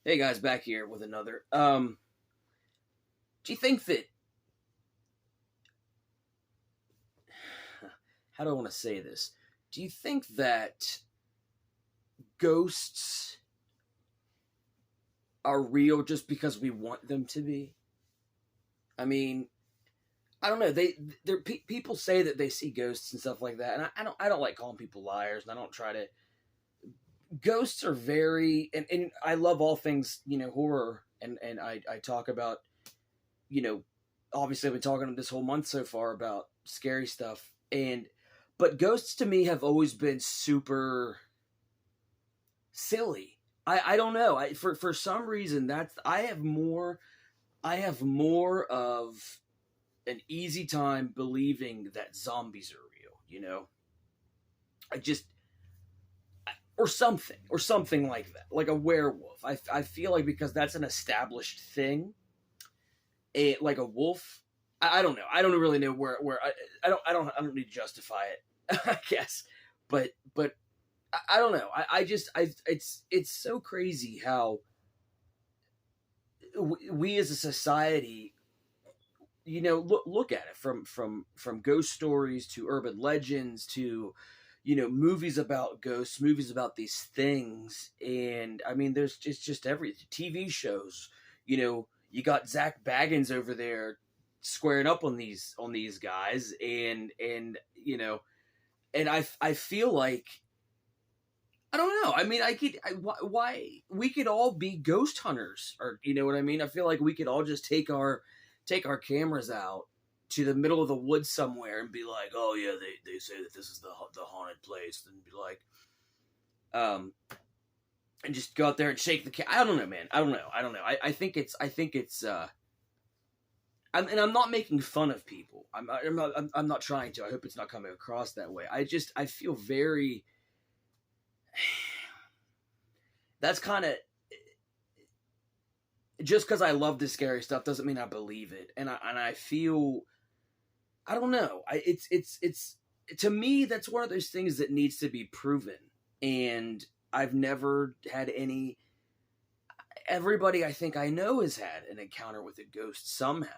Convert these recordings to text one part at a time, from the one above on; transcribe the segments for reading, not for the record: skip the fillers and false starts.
Hey guys, back here with another. Do you think that? How do I want to say this? Do you think that ghosts are real just because we want them to be? I mean, I don't know. People say that they see ghosts and stuff like that, and I don't like calling people liars, and I don't try to. Ghosts are very, and I love all things horror, and I talk about you know obviously I've been talking this whole month so far about scary stuff, but ghosts to me have always been super silly. I don't know. For some reason that's I have more of an easy time believing that zombies are real. I just or something like that, like a werewolf. I feel like because that's an established thing, like a wolf. I don't know. I don't really know where I don't need to justify it. I guess, but I don't know. It's so crazy how we as a society, look at it from ghost stories to urban legends to movies about ghosts, movies about these things, and I mean, there's just every TV shows. You got Zach Baggins over there squaring up on these guys, and I feel like I don't know. I mean, why we could all be ghost hunters, or you know what I mean. I feel like we could all just take our cameras out to the middle of the woods somewhere and be like, oh yeah, they say that this is the haunted place, and be like, and just go out there and shake the cat. I don't know, man. I don't know. I think it's. I'm not making fun of people. I'm not trying to. I hope it's not coming across that way. I feel very. That's kind of just because I love this scary stuff doesn't mean I believe it, and I feel I don't know. It's to me that's one of those things that needs to be proven, and I've never had any. Everybody I think I know has had an encounter with a ghost somehow.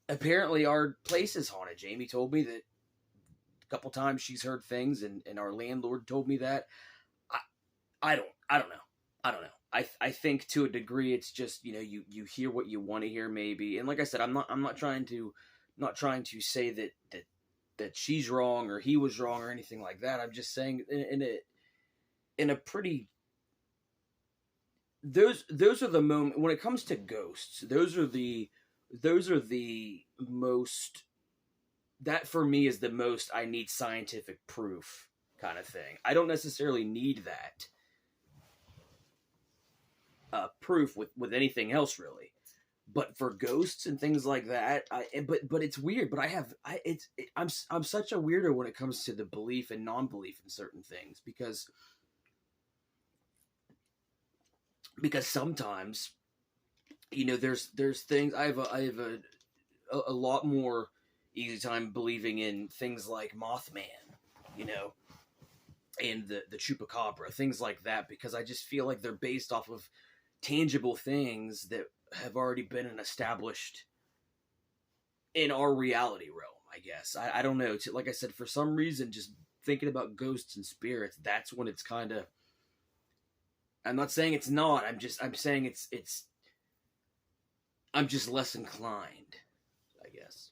Apparently our place is haunted. Jamie told me that a couple times she's heard things, and our landlord told me that. I don't know. I don't know. I think to a degree it's just you hear what you want to hear maybe, and like I said, I'm not trying to say that she's wrong or he was wrong or anything like that. I'm just saying in a pretty those are the moment when it comes to ghosts. Those are the most, that for me is the most I need scientific proof kind of thing. I don't necessarily need that proof with anything else really, but for ghosts and things like that, but it's weird. But I'm such a weirdo when it comes to the belief and non-belief in certain things because sometimes there's things I have a lot more easy time believing in things like Mothman, and the chupacabra, things like that, because I just feel like they're based off of tangible things that have already been established in our reality realm, I guess. I don't know. Like I said, for some reason, just thinking about ghosts and spirits, that's when it's kind of. I'm not saying it's not. I'm saying it's. I'm just less inclined, I guess.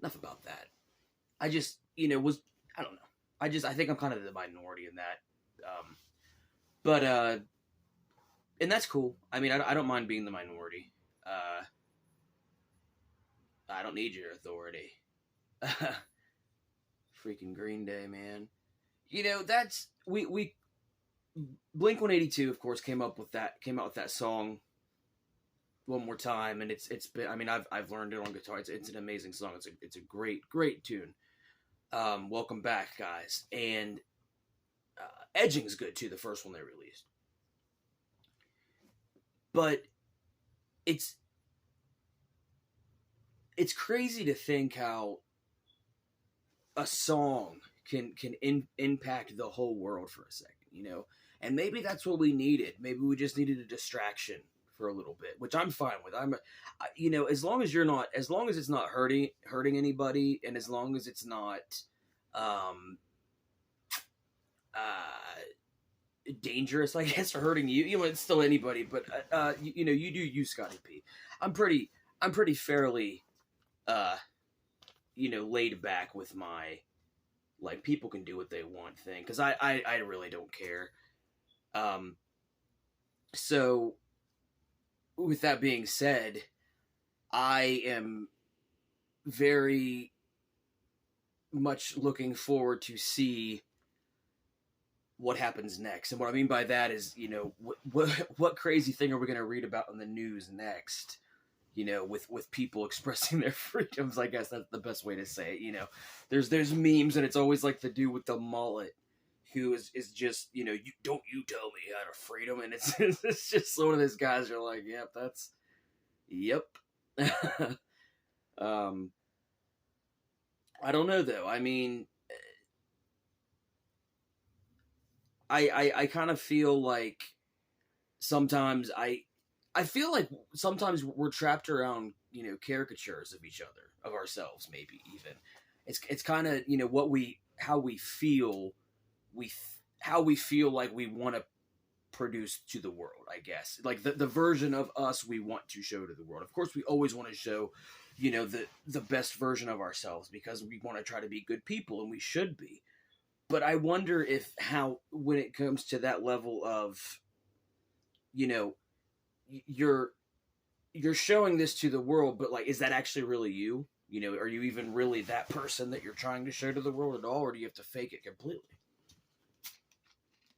Enough about that. I just, I don't know. I think I'm kind of the minority in that. But and that's cool. I mean, I don't mind being the minority. I don't need your authority. Freaking Green Day, man. That's we Blink-182, of course, came out with that song One More Time, and it's been. I mean, I've learned it on guitar. It's an amazing song. It's a great tune. Welcome back, guys, and Edging's good too. The first one they released, but it's crazy to think how a song can impact the whole world for a second, you know. And maybe that's what we needed. Maybe we just needed a distraction for a little bit, which I'm fine with. You know, as long as it's not hurting anybody, and as long as it's not, um, dangerous, I guess, or hurting you. You know, it's still anybody, but you know, you do you, Scotty P. I'm pretty fairly, you know, laid back with my, like, people can do what they want thing, because I really don't care. So with that being said, I am very much looking forward to see what happens next. And what I mean by that is, you know, what crazy thing are we going to read about in the news next? You know, with people expressing their freedoms, I guess that's the best way to say it. You know, there's memes, and it's always like the dude with the mullet who is just, you know, you tell me how to freedom, and it's just one of those guys. You're like, yep. I don't know though. I mean, I kind of feel like sometimes I feel like sometimes we're trapped around, you know, caricatures of each other, of ourselves, maybe even. It's kind of, you know, how we feel like we want to produce to the world, I guess. Like the version of us we want to show to the world. Of course, we always want to show, you know, the best version of ourselves, because we want to try to be good people, and we should be. But I wonder if when it comes to that level of, you know, you're showing this to the world, but, like, is that actually really you? You know, are you even really that person that you're trying to show to the world at all, or do you have to fake it completely?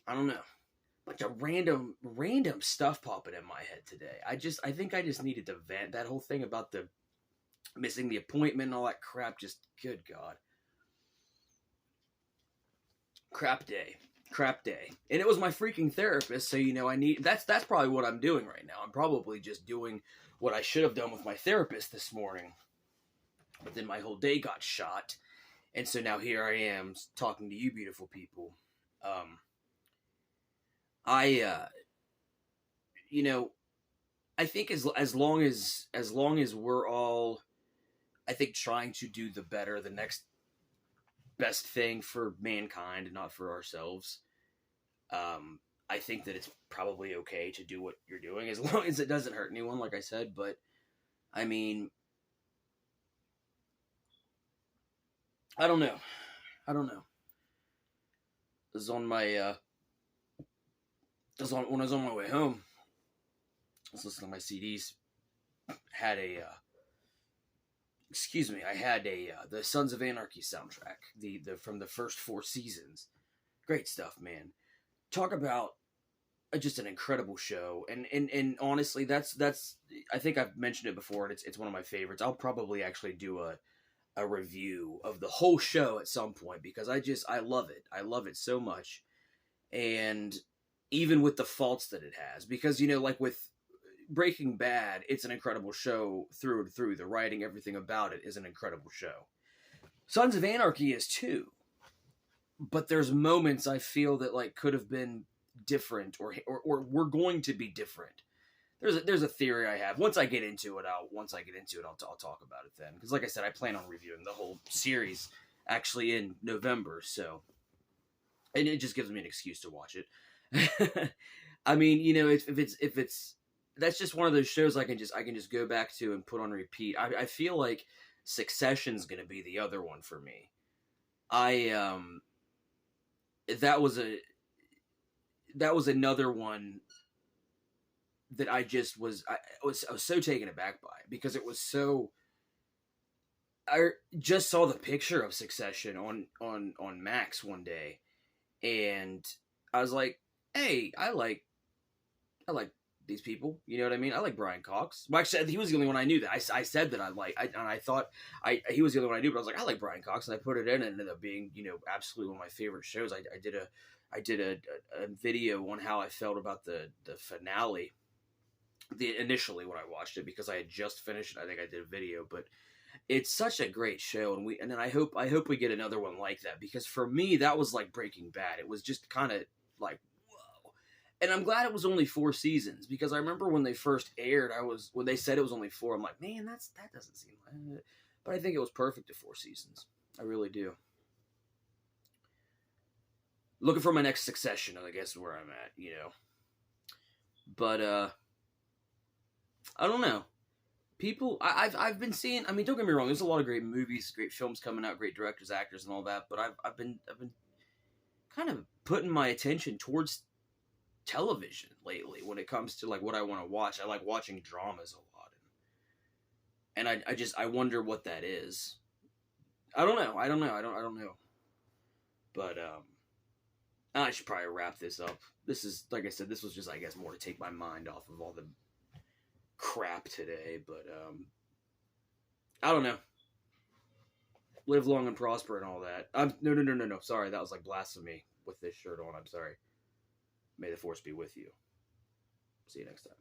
I don't know. Bunch of random stuff popping in my head today. I think I just needed to vent. That whole thing about the missing the appointment and all that crap, just, good God. Crap day. And it was my freaking therapist, so, you know, that's probably what I'm doing right now. I'm probably just doing what I should have done with my therapist this morning. But then my whole day got shot. And so now here I am talking to you beautiful people. You know, I think as long as we're all, I think, trying to do the next best thing for mankind and not for ourselves, I think that it's probably okay to do what you're doing, as long as it doesn't hurt anyone, like I said. But I mean, I don't know. This is on my when I was on my way home, I was listening to my CDs. Had a the Sons of Anarchy soundtrack, the from the first 4 seasons. Great stuff, man. Talk about just an incredible show, and honestly, that's I think I've mentioned it before, and it's one of my favorites. I'll probably actually do a review of the whole show at some point, because I love it. I love it so much, and even with the faults that it has, because, you know, like with Breaking Bad, it's an incredible show through and through. The writing, everything about it is an incredible show. Sons of Anarchy is too, but there's moments I feel that, like, could have been different, or we're going to be different. There's a theory I have. Once I get into it, I'll talk about it then. Because, like I said, I plan on reviewing the whole series actually in November. So, and it just gives me an excuse to watch it. I mean, you know, if it's that's just one of those shows I can just go back to and put on repeat. I feel like Succession's going to be the other one for me. That was another one that I was so taken aback by, because it was so. I just saw the picture of Succession on Max one day, and I was like, hey, I like these people, you know what I mean? I like Brian Cox. Well, actually, he was the only one I knew that I said that I thought he was the only one I knew, but I was like, I like Brian Cox, and I put it in, and it ended up being, you know, absolutely one of my favorite shows. I did a video on how I felt about the finale, initially when I watched it, because I had just finished it. I think I did a video, but It's such a great show, and then I hope we get another one like that, because for me that was like Breaking Bad. It was just kind of like whoa, and I'm glad it was only 4 seasons, because I remember when they first aired, when they said it was only four, I'm like, man, that doesn't seem like it. But I think it was perfect at 4 seasons. I really do. Looking for my next Succession, I guess, where I'm at, But I don't know. People, I've been seeing. I mean, don't get me wrong. There's a lot of great movies, great films coming out, great directors, actors, and all that. But I've been kind of putting my attention towards television lately when it comes to like what I want to watch. I like watching dramas a lot, and I wonder what that is. I don't know. I don't know. But I should probably wrap this up. This is, like I said, this was just, I guess, more to take my mind off of all the crap today. But I don't know. Live long and prosper and all that. No. Sorry, that was like blasphemy with this shirt on. I'm sorry. May the force be with you. See you next time.